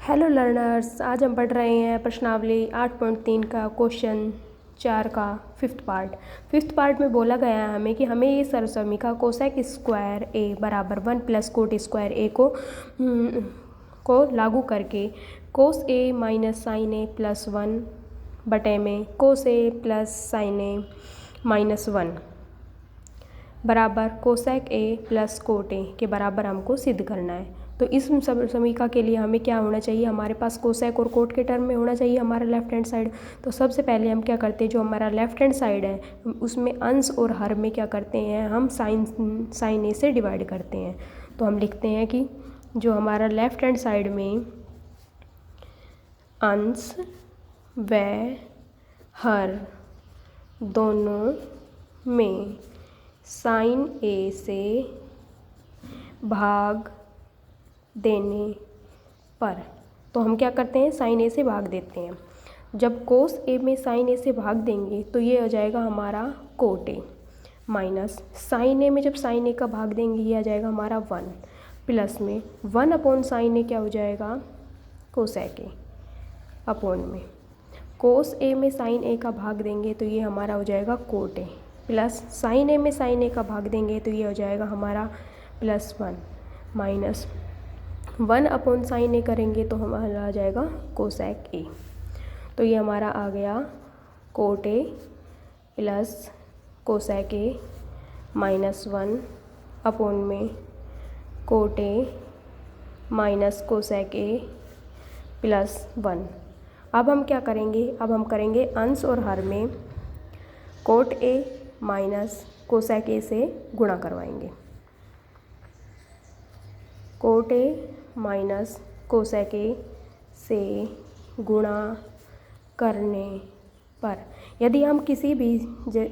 Hello learners, आज हम पढ़ रहे हैं प्रश्नावली 8.3 का क्वेश्चन 4 का फिफ्थ पार्ट में बोला गया है हमें कि हमें ये सरसमीका कोसेक स्क्वायर ए बराबर 1 प्लस कोट स्क्वायर ए को लागू करके कोस ए माइनस साइन ए प्लस 1 बटे में कोस ए प्लस साइन ए माइनस 1 बराबर cosec a plus cot A के बराबर हमको सिद्ध करना है। तो इस समीका के लिए हमें क्या होना चाहिए, हमारे पास कोसेक और कोट के टर्म में होना चाहिए हमारा लेफ्ट हैंड साइड। तो सबसे पहले हम क्या करते हैं, जो हमारा लेफ्ट हैंड साइड है उसमें अंश और हर में क्या करते हैं, हम साइन ए से डिवाइड करते हैं। तो हम लिखते हैं कि जो हमारा लेफ्ट हैंड साइड में अंश व हर दोनों में साइन ए से भाग देने पर, तो हम क्या करते हैं, साइन ए से भाग देते हैं। जब कोस ए में साइन ए से भाग देंगे तो ये हो जाएगा हमारा कोट ए, माइनस साइन ए में जब साइन ए का भाग देंगे ये आ जाएगा हमारा 1, प्लस में 1 अपॉन साइन ए क्या हो जाएगा, कोसेक ए, अपॉन में कोस ए में साइन ए का भाग देंगे तो ये हमारा हो जाएगा कोट ए, प्लस साइन ए में साइन ए का भाग देंगे तो ये हो जाएगा हमारा प्लस 1, माइनस 1 अपॉन साइन ए करेंगे तो हमारा आ जाएगा कोसेक ए। तो ये हमारा आ गया cot A plus cosec a minus 1 upon में cot a minus cosec a plus 1। अब हम क्या करेंगे, अब हम करेंगे अंश और हर में कोट ए माइनस कोसेक ए से गुणा करवाएंगे। कोट ए माइनस कोसेक ए से गुणा करने पर यदि हम किसी भी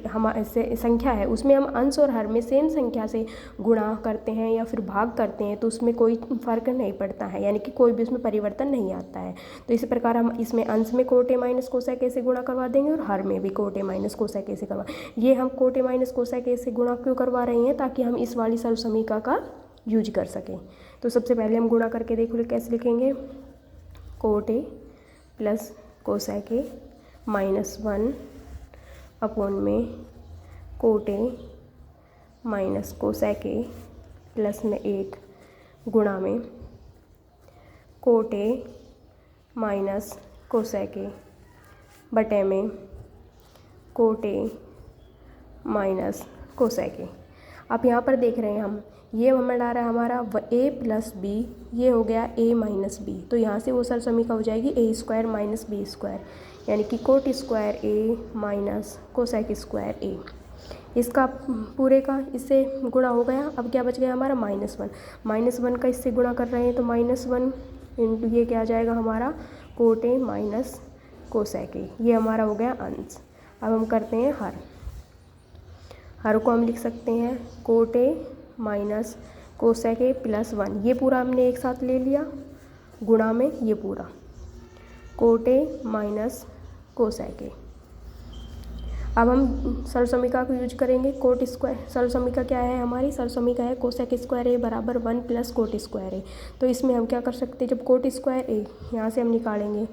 हमारे से संख्या है उसमें हम अंश और हर में सेम संख्या से गुणा करते हैं या फिर भाग करते हैं तो उसमें कोई फ़र्क नहीं पड़ता है, यानी कि कोई भी उसमें परिवर्तन नहीं आता है। तो इसी प्रकार हम इसमें अंश में कोट ए माइनस कोसेक ए से गुणा करवा देंगे और हर में भी कोट ए माइनस कोसेक ए से करवा। ये हम कोट ए माइनस कोसेक ए से गुणा क्यों करवा रहे हैं, ताकि हम इस वाली सर्वसमीका का यूज कर सकें। तो सबसे पहले हम गुणा करके देख लो कैसे लिखेंगे, cot A plus cosec a minus 1 upon में cot a minus cosec a plus में 1 गुणा में cot a minus cosec a बटे में cot a minus cosec a. अब यहाँ पर देख रहे हैं हम, ये हमें आ रहा है हमारा a प्लस बी, ये हो गया a माइनस बी। तो यहाँ से वो सरसमीका हो जाएगी a square minus B square, यानी कि cot square a minus cosec square a। इसका पूरे का इससे गुणा हो गया। अब क्या बच गया हमारा -1 का इससे गुणा कर रहे हैं तो -1 इंटू ये क्या आ जाएगा हमारा कोट ए माइनस कोसेक ए, ये हमारा हो गया अंश। अब हम करते हैं हर को हम लिख सकते हैं coat a minus cosec a plus 1, ये पूरा हमने एक साथ ले लिया गुणा में ये पूरा coat a minus cosec a. अब हम सरसमीका को यूज करेंगे, कोट स्क्वायर सरसमीका क्या है हमारी, सरसमीका है कोसेक स्क्वायर ए बराबर 1 प्लस कोट स्क्वायर ए। तो इसमें हम क्या कर सकते हैं, जब कोट स्क्वायर ए यहाँ से हम निकालेंगे,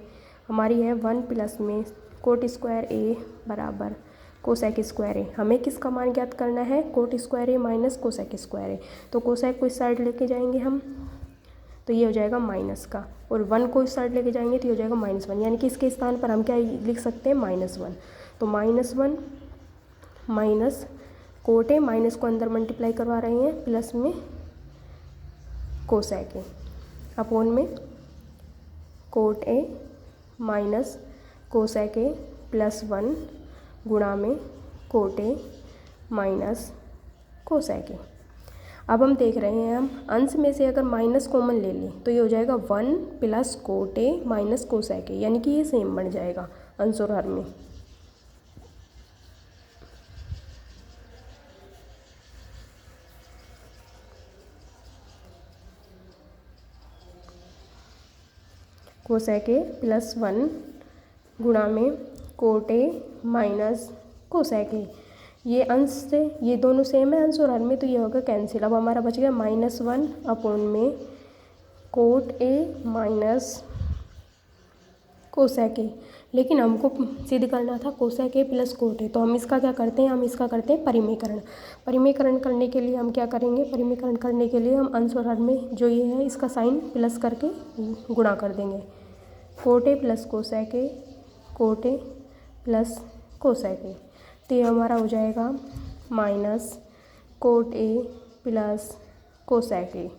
हमारी है 1 प्लस में कोट स्क्वायर ए बराबर कोसेक स्क्वायर ए। हमें किसका मान ज्ञात करना है, coat square A minus cosec square ए। तो कोसेक को इस साइड लेके जाएंगे हम तो ये हो जाएगा माइनस का, और 1 को इस साइड लेके जाएंगे तो ये हो जाएगा -1, यानी कि इसके स्थान पर हम क्या लिख सकते हैं -1। तो -1 माइनस कोट ए, माइनस को अंदर मल्टीप्लाई करवा रहे हैं प्लस में कोसेक ए अपॉन में cot a minus cosec a plus 1 गुणा में cot a minus cosec a. अब हम देख रहे हैं, हम अंश में से अगर माइनस कॉमन ले लें तो ये हो जाएगा 1 plus coat a minus cosec ए, यानी कि ये सेम बन जाएगा अंश और हर में। कोसेक ए प्लस 1 गुणा में कोट ए माइनस कोसेक ए, ये अंश से ये दोनों सेम है अंश और हर में, तो ये होगा कैंसिल। अब हमारा बच गया -1 अपॉन में कोट ए माइनस कोसेक ए, लेकिन हमको सिद्ध करना था cosec a plus cot A. तो हम इसका क्या करते हैं, हम इसका करते हैं परिमेयकरण। परिमेयकरण करने के लिए हम क्या करेंगे, परिमेयकरण करने के लिए हम अंश और हर में जो ये है इसका साइन प्लस करके गुणा कर देंगे। Cot A plus cosec A, cot A plus cosec A. तो ये हमारा हो जाएगा minus cot A plus cosec A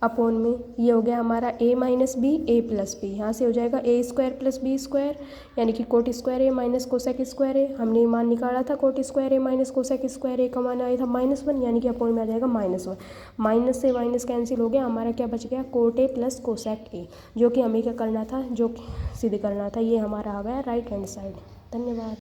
upon में ये हो गया हमारा a minus B A plus B. यहाँ से हो जाएगा A square plus B square, यानी कि cot square A minus cosec square A. हमने मान निकाला था cot square A minus cosec square A का मान आया था -1, यानी कि अपोन में आ जाएगा -1। माइनस से माइनस कैंसिल हो गया, हमारा क्या बच गया, कोट ए प्लस कोसेक ए, जो कि हमें क्या करना था, जो सिद्ध करना था। ये हमारा आ गया राइट हैंड साइड। धन्यवाद।